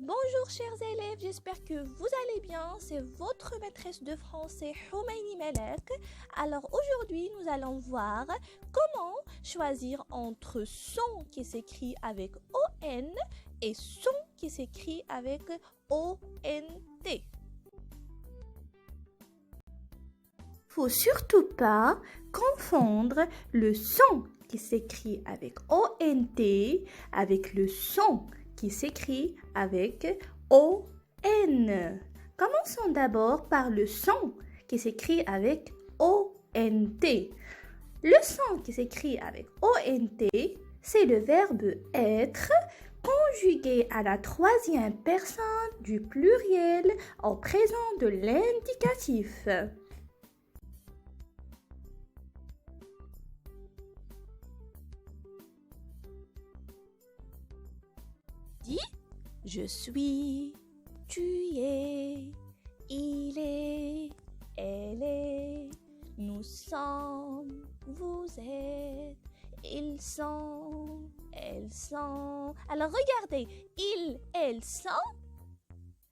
Bonjour chers élèves, j'espère que vous allez bien. C'est votre maîtresse de français Houmaini Malek. Alors aujourd'hui, nous allons voir comment choisir entre son qui s'écrit avec ON et son qui s'écrit avec ONT. Faut surtout pas confondre le son qui s'écrit avec ONT avec le son qui s'écrit avec ON. Commençons d'abord par le son qui s'écrit avec ONT. Le son qui s'écrit avec ONT, c'est le verbe être conjugué à la troisième personne du pluriel en présent de l'indicatif. Dis, je suis, tu es, il est, elle est, nous sommes, vous êtes, ils sont, elles sont. Alors regardez, ils, elles sont.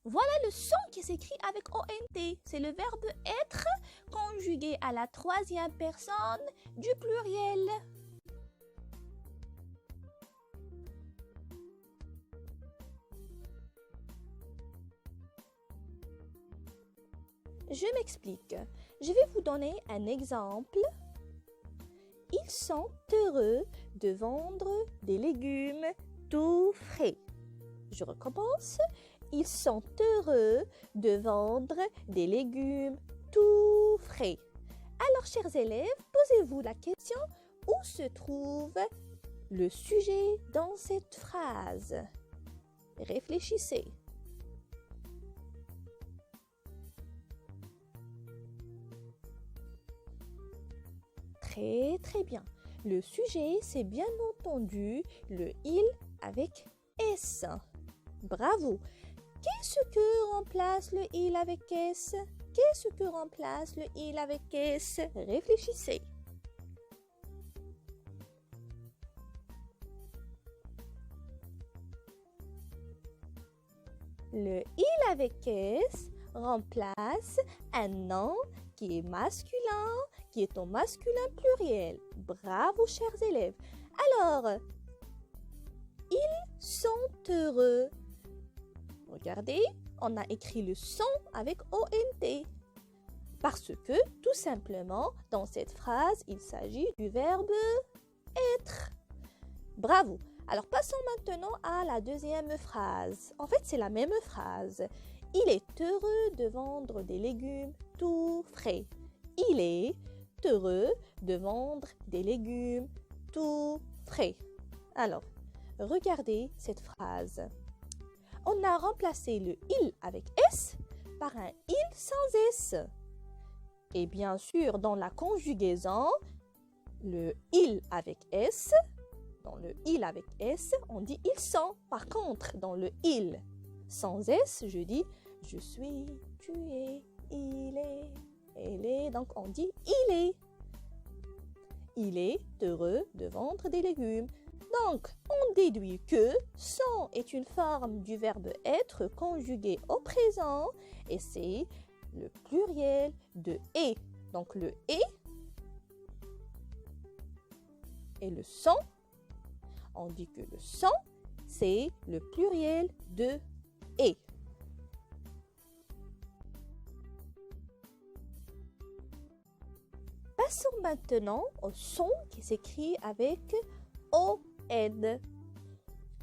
Voilà le son qui s'écrit avec ONT. C'est le verbe être conjugué à la troisième personne du pluriel. Je m'explique. Je vais vous donner un exemple. Ils sont heureux de vendre des légumes tout frais. Je recommence. Ils sont heureux de vendre des légumes tout frais. Alors, chers élèves, posez-vous la question, où se trouve le sujet dans cette phrase? Réfléchissez. Très bien. Le sujet, c'est bien entendu le il avec S. Bravo. Qu'est-ce que remplace le il avec S? Qu'est-ce que remplace le il avec S? Réfléchissez. Le il avec S remplace un nom qui est masculin, qui est au masculin pluriel. Bravo, chers élèves. Alors, ils sont heureux. Regardez, on a écrit le son avec ONT. Parce que, tout simplement, dans cette phrase, il s'agit du verbe être. Bravo. Alors, passons maintenant à la deuxième phrase. En fait, c'est la même phrase. Il est heureux de vendre des légumes tout frais. Il est heureux de vendre des légumes tout frais. Alors, regardez cette phrase. On a remplacé le il avec S par un il sans S. Et bien sûr, dans la conjugaison, le il avec S, dans le il avec S, on dit ils sont. Par contre, dans le il sans S, je dis je suis, tu es, il est, elle est. Donc on dit il est. Il est heureux de vendre des légumes. Donc on déduit que sont est une forme du verbe être conjugué au présent et c'est le pluriel de est. Donc le est et le sont, on dit que le sont c'est le pluriel de est. Passons maintenant au son qui s'écrit avec ON.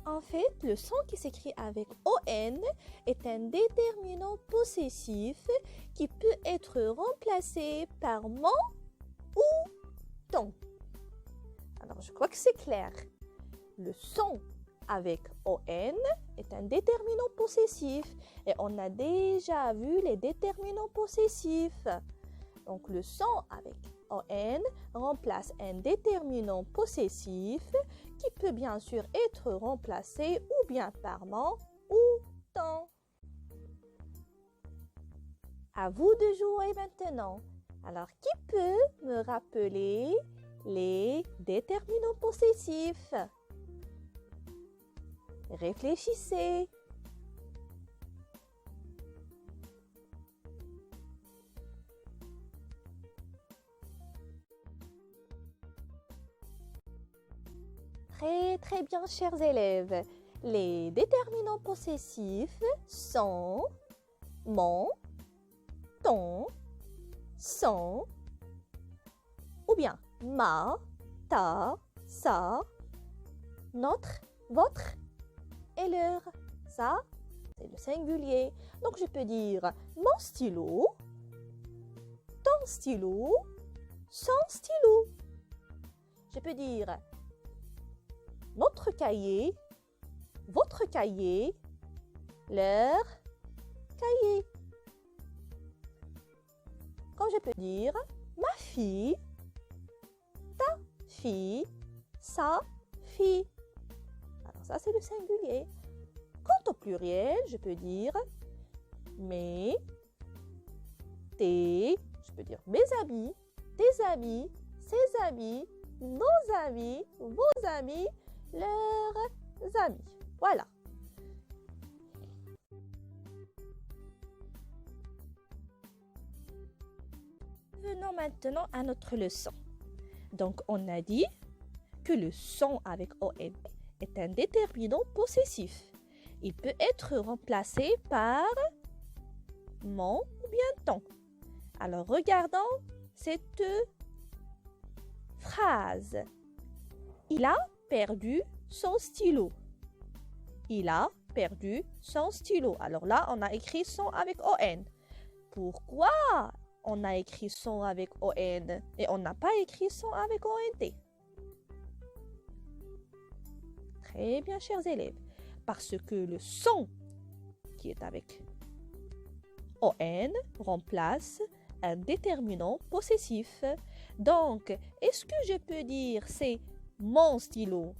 En fait, le son qui s'écrit avec ON est un déterminant possessif qui peut être remplacé par mon ou ton. Alors, je crois que c'est clair. Le son avec ON est un déterminant possessif et on a déjà vu les déterminants possessifs. Donc, le son avec ON remplace un déterminant possessif qui peut bien sûr être remplacé ou bien par mon ou ton. À vous de jouer maintenant. Alors, qui peut me rappeler les déterminants possessifs? Réfléchissez. Très bien, chers élèves. Les déterminants possessifs sont mon, ton, son, ou bien ma, ta, sa, notre, votre et leur. Ça, c'est le singulier. Donc, je peux dire mon stylo, ton stylo, son stylo. Je peux dire notre cahier, votre cahier, leur cahier. Comme je peux dire ma fille, ta fille, sa fille. Alors ça, c'est le singulier. Quant au pluriel, je peux dire mes, tes, je peux dire mes amis, tes amis, ses amis, nos amis, vos amis, leurs amis. Voilà. Venons maintenant à notre leçon. Donc, on a dit que le son avec ON est un déterminant possessif. Il peut être remplacé par mon ou bien ton. Alors, regardons cette phrase. Il a perdu son stylo. Il a perdu son stylo. Alors là, on a écrit son avec ON. Pourquoi on a écrit son avec ON et on n'a pas écrit son avec ONT? Très bien, chers élèves. Parce que le son qui est avec ON remplace un déterminant possessif. Donc, est-ce que je peux dire c'est mon stylo?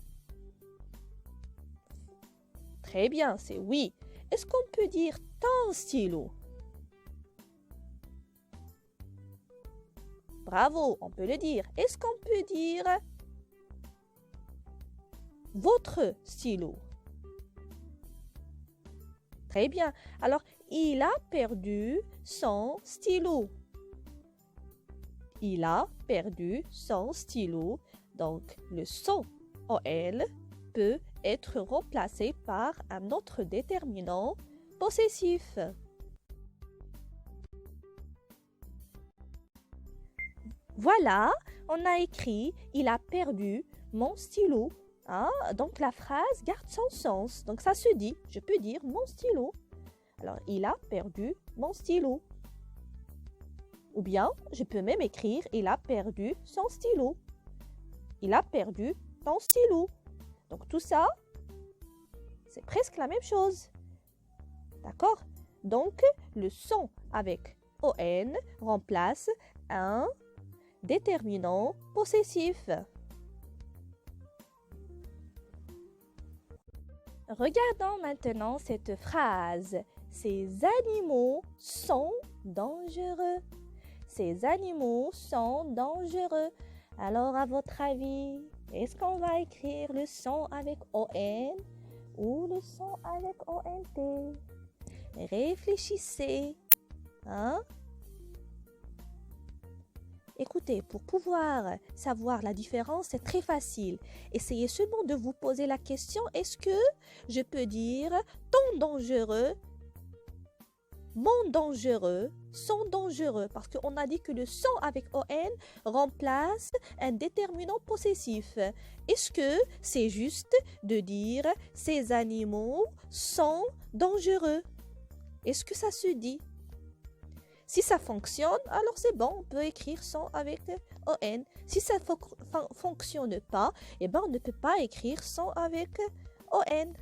Très bien, c'est oui. Est-ce qu'on peut dire ton stylo? Bravo, on peut le dire. Est-ce qu'on peut dire votre stylo? Très bien. Alors, il a perdu son stylo. Il a perdu son stylo. Donc, le son OL peut être remplacé par un autre déterminant possessif. Voilà, on a écrit « Il a perdu mon stylo ». Hein? Donc, la phrase garde son sens. Donc, ça se dit, je peux dire « mon stylo ». Alors, il a perdu mon stylo. Ou bien, je peux même écrire « Il a perdu son stylo ». Il a perdu ton stylo. Donc, tout ça, c'est presque la même chose. D'accord? Donc, le son avec ON remplace un déterminant possessif. Regardons maintenant cette phrase. Ces animaux sont dangereux. Ces animaux sont dangereux. Alors, à votre avis, est-ce qu'on va écrire le son avec ON ou le son avec ONT? Réfléchissez. Hein? Écoutez, pour pouvoir savoir la différence, c'est très facile. Essayez seulement de vous poser la question, est-ce que je peux dire ton dangereux, mon dangereux, son dangereux? Parce qu'on a dit que le son avec ON remplace un déterminant possessif. Est-ce que c'est juste de dire ces animaux sont dangereux? Est-ce que ça se dit? Si ça fonctionne, alors c'est bon, on peut écrire son avec ON. Si ça ne fonctionne pas, eh ben on ne peut pas écrire son avec ON.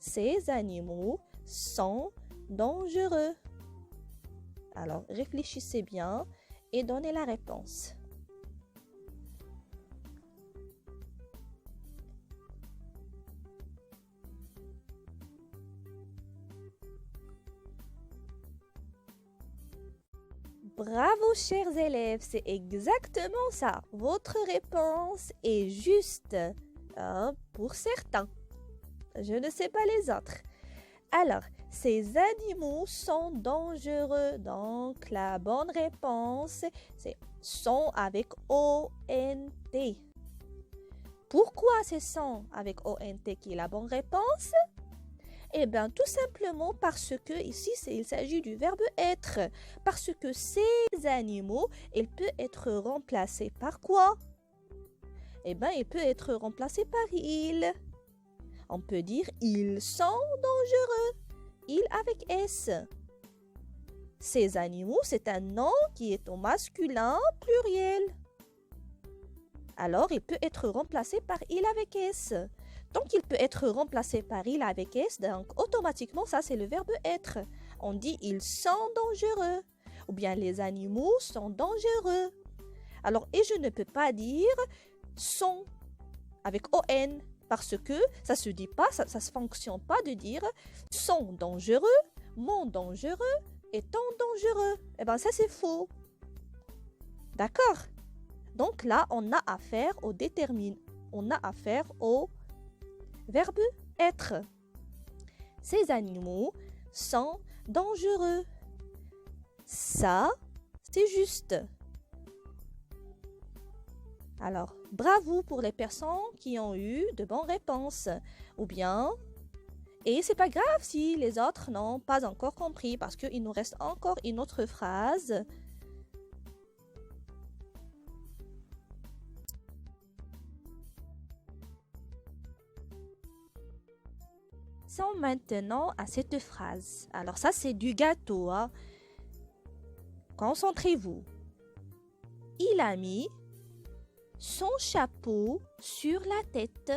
Ces animaux sont dangereux. Alors, réfléchissez bien et donnez la réponse. Bravo, chers élèves, c'est exactement ça. Votre réponse est juste pour certains. Je ne sais pas les autres. Alors, ces animaux sont dangereux. Donc, la bonne réponse, c'est sont avec ONT. Pourquoi c'est sont avec ONT qui est la bonne réponse? Eh bien, tout simplement parce que ici, il s'agit du verbe être. Parce que ces animaux, il peut être remplacé par quoi? Eh bien, il peut être remplacé par il. On peut dire ils sont dangereux. Il avec S. Ces animaux, c'est un nom qui est au masculin pluriel. Alors, il peut être remplacé par il avec S. Donc, il peut être remplacé par il avec S, donc automatiquement, ça c'est le verbe être. On dit ils sont dangereux. Ou bien les animaux sont dangereux. Alors, et je ne peux pas dire sont avec ON parce que ça se dit pas, ça ne fonctionne pas de dire sont dangereux, mon dangereux et ton dangereux. Eh bien, ça c'est faux. D'accord? Donc là, on a affaire au on a affaire au verbe être. Ces animaux sont dangereux. Ça, c'est juste. Alors, bravo pour les personnes qui ont eu de bonnes réponses. Ou bien, et c'est pas grave si les autres n'ont pas encore compris parce qu'il nous reste encore une autre phrase. Passons maintenant à cette phrase. Alors ça, c'est du gâteau. Hein? Concentrez-vous. Il a mis son chapeau sur la tête.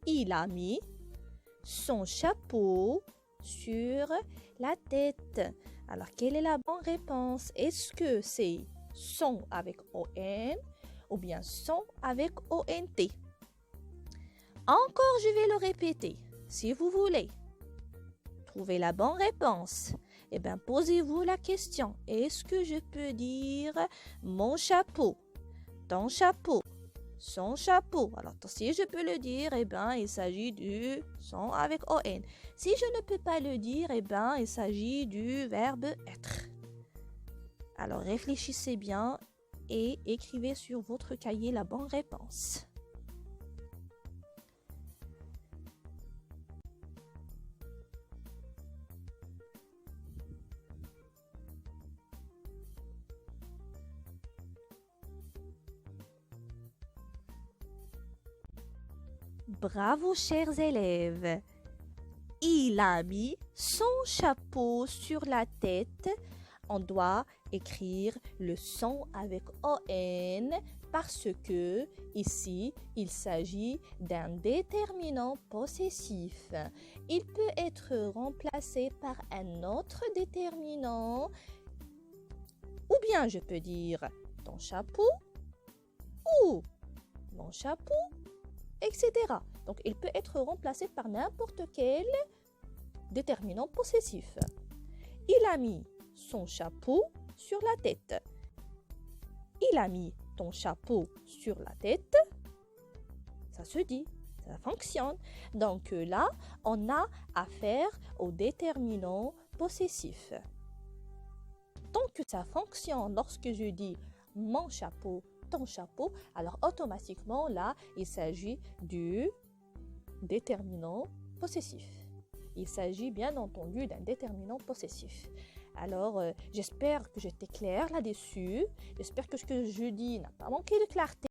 Il a mis son chapeau sur la tête. Alors, quelle est la bonne réponse? Est-ce que c'est son avec ON ou bien son avec ONT? Encore, je vais le répéter. Si vous voulez trouver la bonne réponse, eh bien, posez-vous la question. Est-ce que je peux dire mon chapeau, ton chapeau, son chapeau? Alors, si je peux le dire, eh bien, il s'agit du son avec ON. Si je ne peux pas le dire, eh bien, il s'agit du verbe être. Alors, réfléchissez bien et écrivez sur votre cahier la bonne réponse. Bravo, chers élèves. Il a mis son chapeau sur la tête. On doit écrire le son avec ON parce que ici, il s'agit d'un déterminant possessif. Il peut être remplacé par un autre déterminant ou bien je peux dire ton chapeau ou mon chapeau, etc. Donc, il peut être remplacé par n'importe quel déterminant possessif. Il a mis son chapeau sur la tête. Il a mis ton chapeau sur la tête. Ça se dit, ça fonctionne. Donc là, on a affaire au déterminant possessif. Tant que ça fonctionne lorsque je dis mon chapeau, ton chapeau, alors automatiquement là, il s'agit du déterminant possessif. Il s'agit bien entendu d'un déterminant possessif. Alors, j'espère que j'étais claire là-dessus. J'espère que ce que je dis n'a pas manqué de clarté.